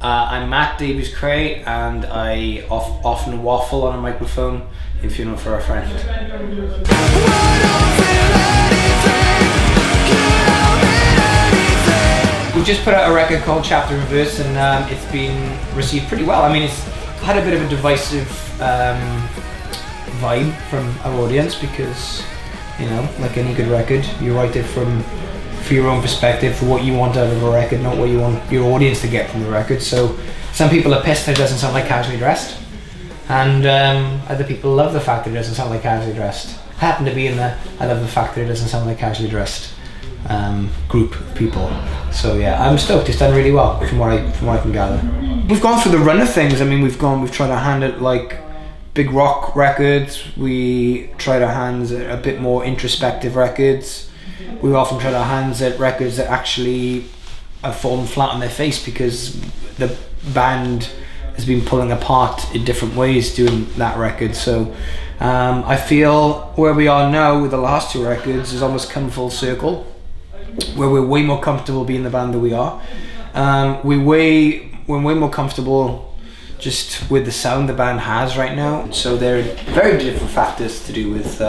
I'm Matt Davies Cray, and I often waffle on a microphone in Funeral for a Friend. We just put out a record called Chapter and Verse, and it's been received pretty well. I mean, it's had a bit of a divisive vibe from our audience because, you know, like any good record, you write it for your own perspective, for what you want out of a record, not what you want your audience to get from the record. So some people are pissed that it doesn't sound like Casually Dressed, and other people love the fact that it doesn't sound like Casually Dressed. I happen to be in the I love the fact that it doesn't sound like Casually Dressed group of people. So yeah, I'm stoked. It's done really well from what I can gather. We've gone through the run of things. I mean, we've tried to hand it like big rock records. We tried our hands at a bit more introspective records. We often tried our hands at records that actually have fallen flat on their face because the band has been pulling apart in different ways doing that record. So I feel where we are now with the last two records has almost come full circle, where we're way more comfortable being the band that we are. We're way more comfortable just with the sound the band has right now. So there are very different factors to do with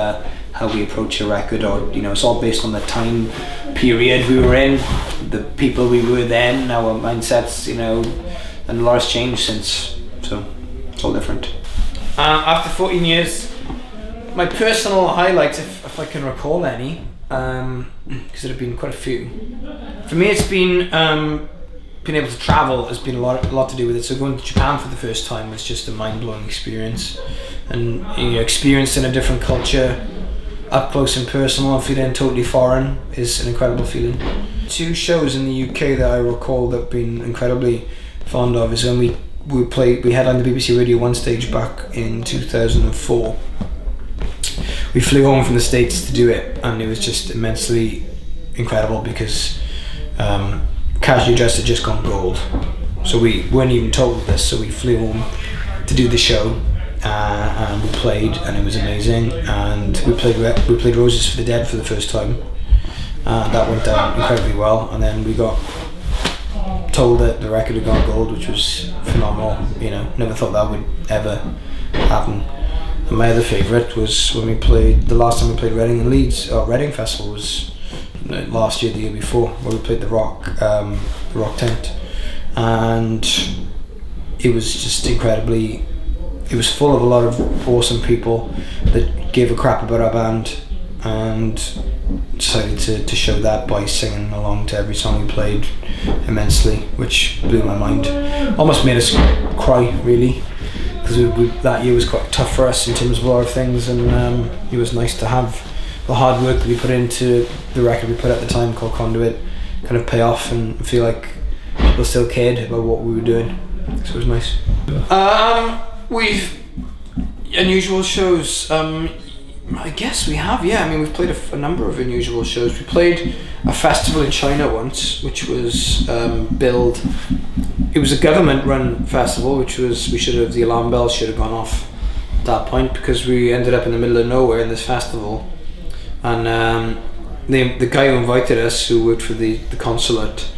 how we approach a record, or you know, it's all based on the time period we were in, the people we were then, our mindsets, you know, and a lot has changed since. So it's all different. After 14 years, my personal highlights, if I can recall any, because there have been quite a few. For me, it's been being able to travel has been a lot to do with it. So going to Japan for the first time was just a mind-blowing experience, and you know, experiencing a different culture up close and personal and feeling totally foreign is an incredible feeling. Two shows in the UK that I recall that I've been incredibly fond of is when we had on the BBC Radio 1 stage back in 2004. We flew home from the States to do it, and it was just immensely incredible because Casually Dressed had just gone gold. So we weren't even told this, so we flew home to do the show, and we played, and it was amazing. And we played Roses for the Dead for the first time. That went down incredibly well, and then we got told that the record had gone gold, which was phenomenal. You know, never thought that would ever happen. And my other favourite was when the last time we played Reading and Leeds, Reading Festival was last year, the year before, where we played the Rock Tent, and it was just incredibly, it was full of a lot of awesome people that gave a crap about our band, and decided to show that by singing along to every song we played immensely, which blew my mind. Almost made us cry, really, because that year was quite tough for us in terms of a lot of things, and it was nice to have the hard work that we put into the record we put at the time called Conduit kind of pay off and feel like people still cared about what we were doing. So it was nice. We've unusual shows. I guess we have, yeah. I mean, we've played a number of unusual shows. We played a festival in China once, which was billed. It was a government-run festival, the alarm bells should have gone off at that point, because we ended up in the middle of nowhere in this festival, and the guy who invited us, who worked for the consulate,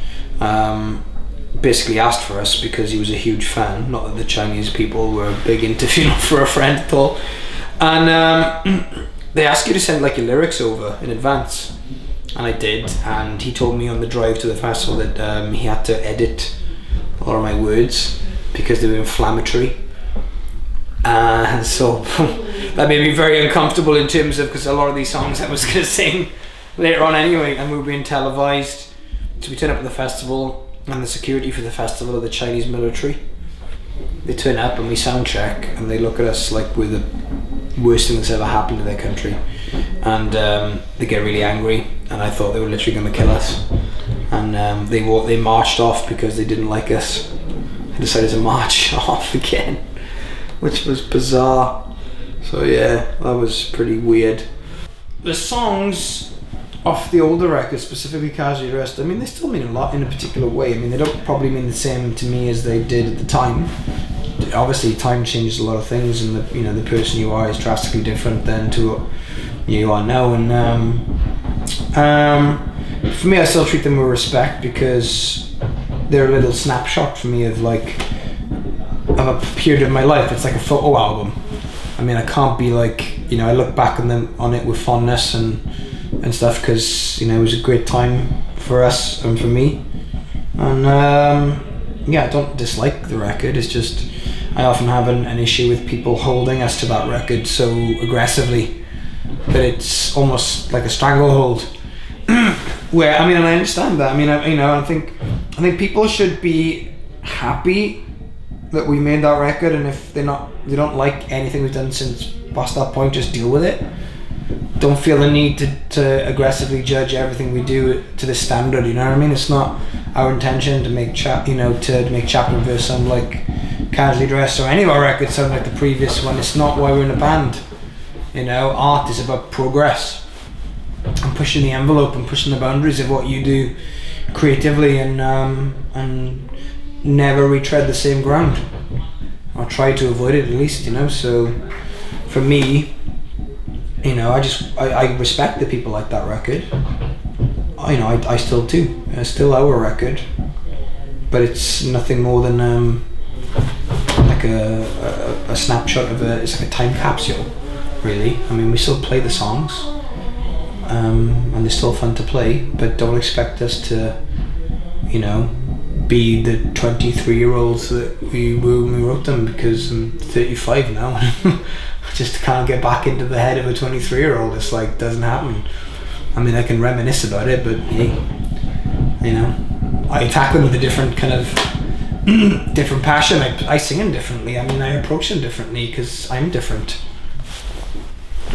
basically asked for us because he was a huge fan. Not that the Chinese people were big into Funeral for a Friend at all. And they ask you to send like your lyrics over in advance, and I did, and he told me on the drive to the festival that he had to edit a lot of my words because they were inflammatory, and so that made me very uncomfortable in terms of, because a lot of these songs I was going to sing later on anyway, and we were being televised. So we turn up at the festival, and the security for the festival are the Chinese military. They turn up and we sound check, and they look at us like we're the worst thing that's ever happened to their country, and they get really angry, and I thought they were literally going to kill us, and they marched off because they didn't like us. They decided to march off again, which was bizarre. So yeah, that was pretty weird. The songs off the older records, specifically Casually Dressed, I mean, they still mean a lot in a particular way. I mean, they don't probably mean the same to me as they did at the time. Obviously, time changes a lot of things, and the person you are is drastically different than to what you are now. And for me, I still treat them with respect because they're a little snapshot for me of like of a period of my life. It's like a photo album. I mean, I can't be like, you know, I look back on it with fondness and stuff, because, you know, it was a great time for us and for me. And yeah, I don't dislike the record. It's just I often have an issue with people holding us to that record so aggressively that it's almost like a stranglehold. Where, I mean, and I understand that. I mean, you know, I think people should be happy that we made that record, and if they don't like anything we've done since past that point, just deal with it. Don't feel the need to aggressively judge everything we do to the standard. You know what I mean? It's not our intention to make chapter and verse sound like Casually Dressed, or any of our records sound like the previous one. It's not why we're in a band. You know, art is about progress and pushing the envelope and pushing the boundaries of what you do creatively, and never retread the same ground, or try to avoid it at least, you know. So for me, you know, I respect the people like that record. You know, I still do. It's still our record, but it's nothing more than like a snapshot of it's like a time capsule, really. I mean, we still play the songs, and they're still fun to play, but don't expect us to, you know, be the 23-year-olds that we were when we wrote them, because I'm 35 now. Just can't get back into the head of a 23-year-old. It's like, doesn't happen. I mean, I can reminisce about it, but hey, you know, I tackle them with a different kind of different passion. I sing them differently. I mean, I approach them differently because I'm different.